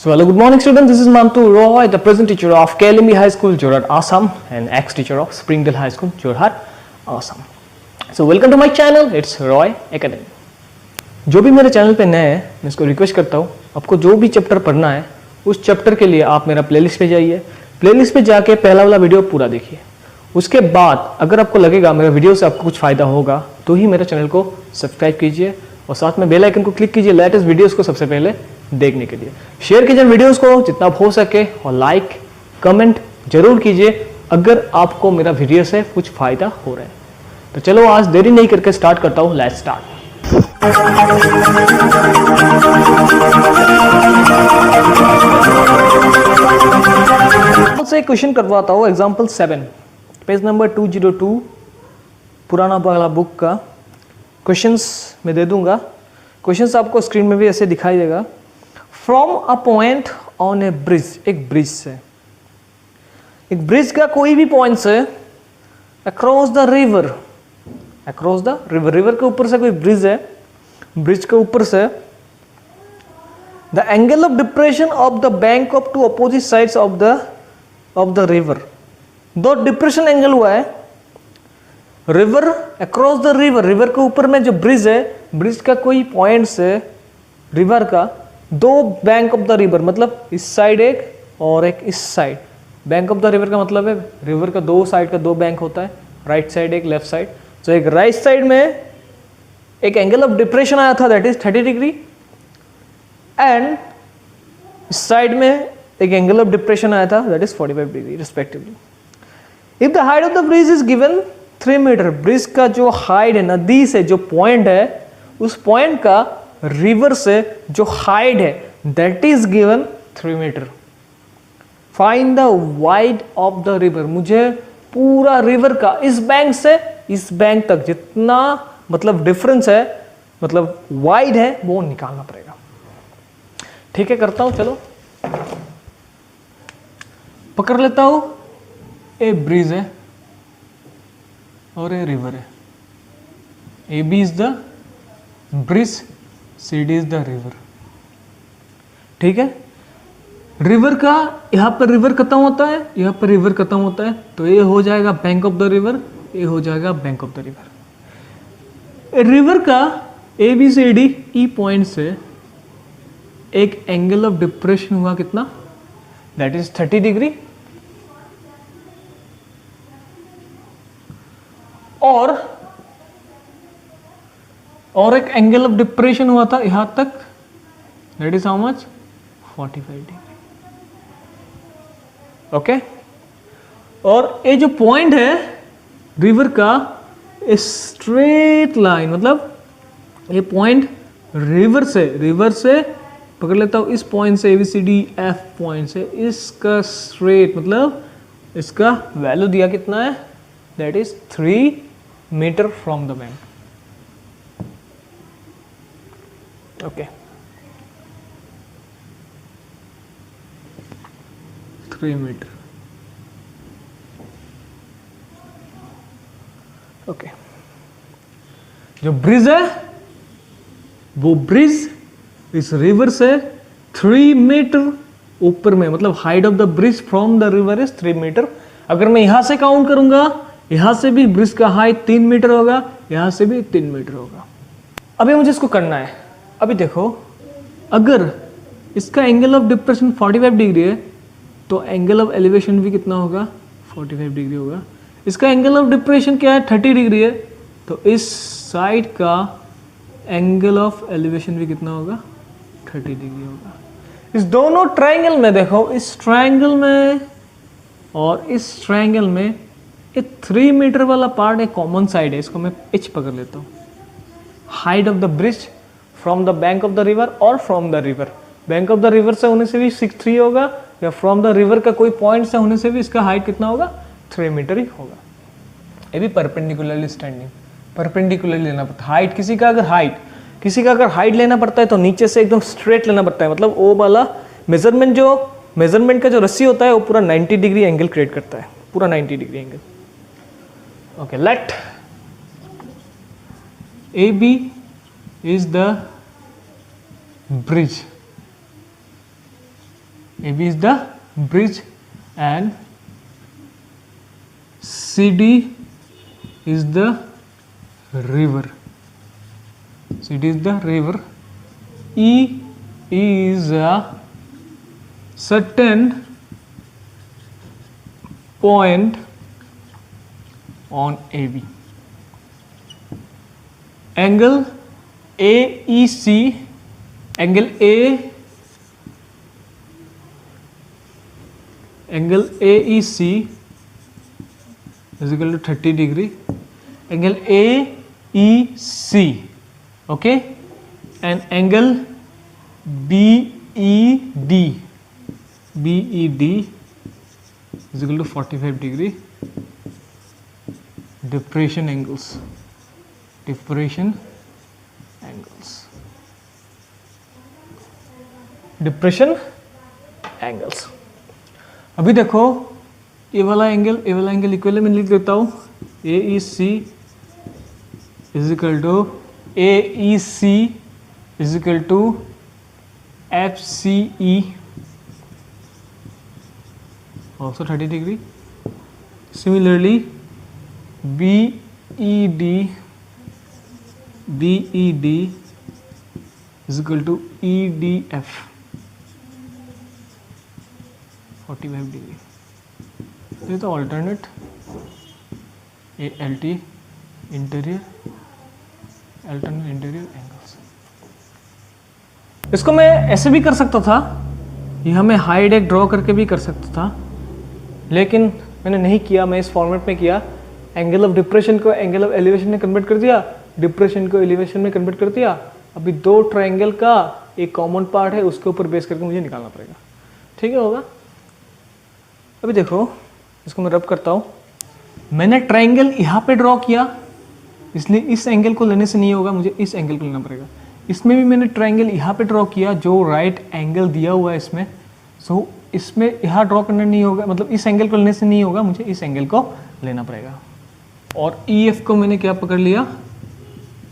So hello, good morning students. This is Mantu Roy, the present teacher of KLMB High School, Jorhat, Assam, and ex-teacher of Springdale High School, Jorhat, Assam. So welcome to my channel. It's Roy Academy. जो भी मेरे channel पे नए हैं, मैं इसको request करता हूँ, आपको जो भी चैप्टर पढ़ना है, उस चैप्टर के लिए आप मेरा प्लेलिस्ट पे जाइए. प्लेलिस्ट पे जाके पहला वाला वीडियो पूरा देखिए. उसके बाद अगर आपको लगेगा मेरा वीडियो से आपको कुछ फायदा होगा, तो ही मेरे चैनल को सब्सक्राइब कीजिए और साथ में बेल आइकन को क्लिक कीजिए लेटेस्ट वीडियोस को सबसे पहले देखने के लिए. शेयर कीजिए वीडियोस को जितना हो सके और लाइक कमेंट जरूर कीजिए अगर आपको मेरा वीडियो से कुछ फायदा हो रहा है. तो चलो आज देरी नहीं करके स्टार्ट करता हूँ. Let's start. से क्वेश्चन करवाता हूँ. एग्जाम्पल 7 पेज नंबर 202 पुराना वाला बुक का क्वेश्चंस मैं दे दूंगा. क्वेश्चंस आपको स्क्रीन में भी ऐसे दिखाई देगा. From a point on A bridge, एक ब्रिज से, एक ब्रिज का कोई भी पॉइंट से across the river, across the river, river के ऊपर से कोई ब्रिज है, ब्रिज के ऊपर से the angle of depression of the bank of two opposite sides of the river. दो डिप्रेशन एंगल हुआ है. River across the river, river के ऊपर में जो ब्रिज है, ब्रिज का कोई पॉइंट से रिवर का दो बैंक ऑफ द रिवर, मतलब इस साइड एक और एक इस side. Bank of the river का मतलब है रिवर का दो साइड का दो बैंक होता है, राइट साइड एक लेफ्ट साइड. तो एक राइट साइड में एक एंगल ऑफ डिप्रेशन आया था दैट इज 30 डिग्री एंड इस साइड में एक एंगल ऑफ डिप्रेशन आया था that is 45 degree respectively. If the height of the bridge is given 3 metre, bridge का जो हाइट है, नदी से जो पॉइंट है, उस पॉइंट का रिवर से जो हाइट है that is given 3 metre. Find the wide of the river, मुझे पूरा रिवर का इस बैंक से इस बैंक तक जितना मतलब डिफरेंस है, मतलब वाइड है, वो निकालना पड़ेगा. ठीक है, करता हूं. चलो पकड़ लेता हूं. ए ब्रिज है और ए रिवर है. A B is the bridge, C D is the river. ठीक है, रिवर का यहां पर रिवर खत्म होता है, यहां पर रिवर खत्म होता है, तो ये हो जाएगा बैंक ऑफ द रिवर, ये हो जाएगा bank of the river. River का A B C D E point से एक एंगल ऑफ डिप्रेशन हुआ कितना, दैट इज 30 डिग्री. और एक एंगल ऑफ डिप्रेशन हुआ था यहां तक, that is how much, 45 degree. Okay, और ये जो पॉइंट है रिवर का स्ट्रेट लाइन, मतलब ये पॉइंट रिवर से पकड़ लेता हूं, इस पॉइंट से ABCD F पॉइंट से इसका स्ट्रेट, मतलब इसका वैल्यू दिया कितना है, that is 3 metre from the bank. Okay, 3 metre. Okay, जो ब्रिज है वो ब्रिज इस रिवर से 3 मीटर ऊपर में, मतलब height of the bridge from the river is 3 metre. अगर मैं यहां से काउंट करूंगा, यहां से भी ब्रिज का हाइट 3 मीटर होगा, यहां से भी 3 मीटर होगा. अभी मुझे इसको करना है. अभी देखो, अगर इसका एंगल ऑफ डिप्रेशन 45 डिग्री है तो एंगल ऑफ एलिवेशन भी कितना होगा, 45 डिग्री होगा. इसका एंगल ऑफ डिप्रेशन क्या है, 30 डिग्री है, तो इस साइड का एंगल ऑफ एलिवेशन भी कितना होगा, 30 डिग्री होगा. इस दोनों ट्रायंगल में देखो, इस ट्रायंगल में और इस ट्रायंगल में ये 3 मीटर वाला पार्ट एक कॉमन साइड है, इसको मैं H पकड़ लेता हूँ. Height of the bridge from the bank of the river और from the river, bank of the river से होने से भी 6 होगा, या फ्रॉम द रिवर का कोई पॉइंट से होने से भी इसका हाइट कितना होगा, 3 मीटर ही होगा. ये भी परपेंडिकुलरली स्टैंडिंग, परपेंडिकुलरली लेना पड़ता है. हाइट किसी का अगर हाइट लेना पड़ता है तो नीचे से एकदम स्ट्रेट लेना पड़ता है, मतलब वो वाला मेजरमेंट का जो रस्सी होता है वो पूरा 90 डिग्री एंगल क्रिएट करता है, पूरा 90 degree angle. Okay, let AB is the bridge. AB is the bridge and CD is the river. CD is the river. E is a certain point on AB. Angle AEC, angle AEC is equal to 30 degree. Angle AEC, okay, and angle BED is equal to 45 degree. Depression angles. Depression angles. अभी देखो ये वाला angle equal में लिख देता हूँ. AEC is equal to AEC is equal to FCE, also 30 degree. Similarly, BED is equal to EDF, 45 degree. This is the alternate ALT interior angles. इसको मैं ऐसे भी कर सकता था, यह मैं हाइड एक ड्रॉ करके भी कर सकता था, लेकिन मैंने नहीं किया. मैं इस फॉर्मेट में किया. एंगल ऑफ डिप्रेशन को एंगल ऑफ एलिवेशन में कन्वर्ट कर दिया, डिप्रेशन को एलिवेशन में कन्वर्ट कर दिया. अभी दो ट्रायंगल का एक कॉमन पार्ट है, उसके ऊपर बेस करके मुझे निकालना पड़ेगा. ठीक है, होगा. अभी देखो इसको मैं रब करता हूँ. मैंने ट्रायंगल यहाँ पे ड्रॉ किया, इसलिए इस एंगल को लेने से नहीं होगा, मुझे इस एंगल को लेना पड़ेगा. इसमें भी मैंने ट्रायंगल यहाँ पे ड्रॉ किया जो राइट एंगल दिया हुआ है इसमें. सो इसमें यहाँ ड्रॉ करना नहीं होगा, मतलब इस एंगल को लेने से नहीं होगा, मुझे इस एंगल को लेना पड़ेगा. और EF को मैंने क्या पकड़ लिया,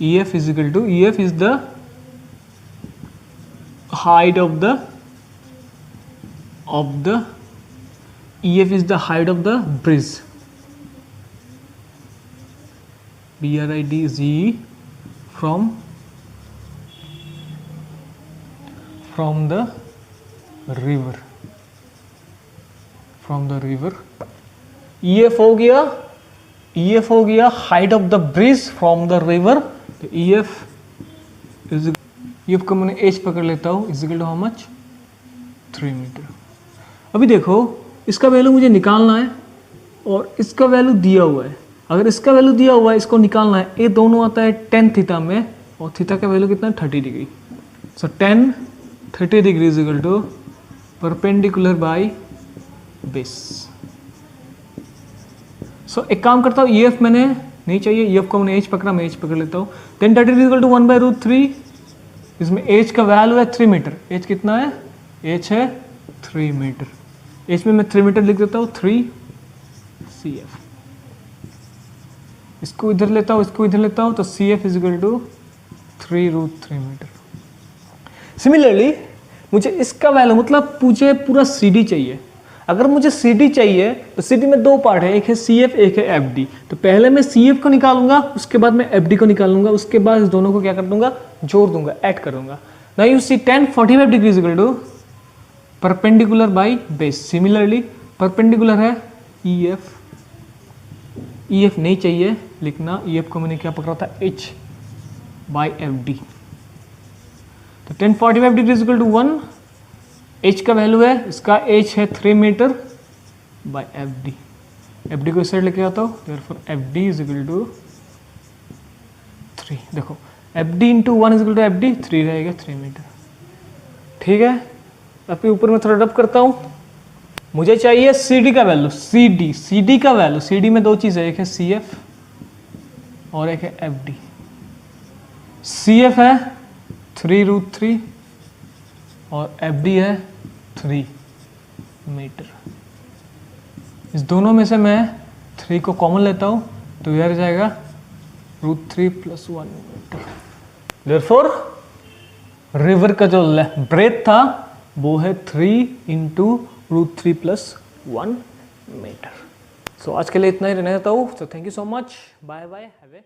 EF is equal to, EF is the height of the EF is the height of the bridge. BRIDZ from the river. EF हो गया height of the bridge from the river. तो EF को मैंने H पकड़ लेता हूँ, is equal to how much, 3 metre. अभी देखो इसका वैल्यू मुझे निकालना है और इसका वैल्यू दिया हुआ है. अगर इसका वैल्यू दिया हुआ है, इसको निकालना है. ये दोनों आता है tan थीटा में, और थीटा का वैल्यू कितना है, 30 degree. So tan 30 degree is equal to perpendicular by base. So एक काम करता हूँ, EF मैंने नहीं चाहिए, EF को मैंने H पकड़ा, मैं H पकड़ लेता हूँ. tan 30 is equal to 1/√3. इसमें H का वैल्यू है 3 मीटर. H कितना है, H है 3 मीटर. H में मैं 3 मीटर लिख देता हूँ, 3 CF. इसको इधर लेता हूँ, इसको इधर लेता हूँ, तो CF is equal to 3√3 metre. Similarly मुझे इसका वैल्यू, मतलब मुझे पूरा CD चाहिए. अगर मुझे CD चाहिए तो CD में दो पार्ट है, एक है CF, एक है FD. तो पहले मैं CF को निकालूंगा, उसके बाद मैं FD को निकालूंगा, उसके बाद इस दोनों को क्या कर दूंगा, जोड़ दूंगा, ऐड कर दूंगा. Now you see tan 45 degree is equal to perpendicular by base. Similarly perpendicular है EF नहीं चाहिए लिखना, EF को मैंने क्या पकड़ा था, H बाई FD. तो tan 45 degree is equal to 1. H का वैल्यू है, इसका H है 3 मीटर बाई FD. FD को इस साइड लेके आता हूँ, therefore FD is equal to 3. देखो FD into 1 is equal to FD, 3 रहेगा, 3 मीटर. ठीक है. अभी ऊपर में थोड़ा रब करता हूँ. मुझे चाहिए CD का वैल्यू, CD का वैल्यू. CD में दो चीज़ है, एक है CF और एक है FD. CF है 3√3 और FD है 3 मीटर. इस दोनों में से मैं 3 को कॉमन लेता हूँ, तो यह रह जाएगा √3 + 1 मीटर. देयरफॉर रिवर का जो ब्रेथ था वो है 3 इंटू √3 + 1 मीटर। सो आज के लिए इतना ही रहने देता हूँ। So thank you so much, bye bye, have A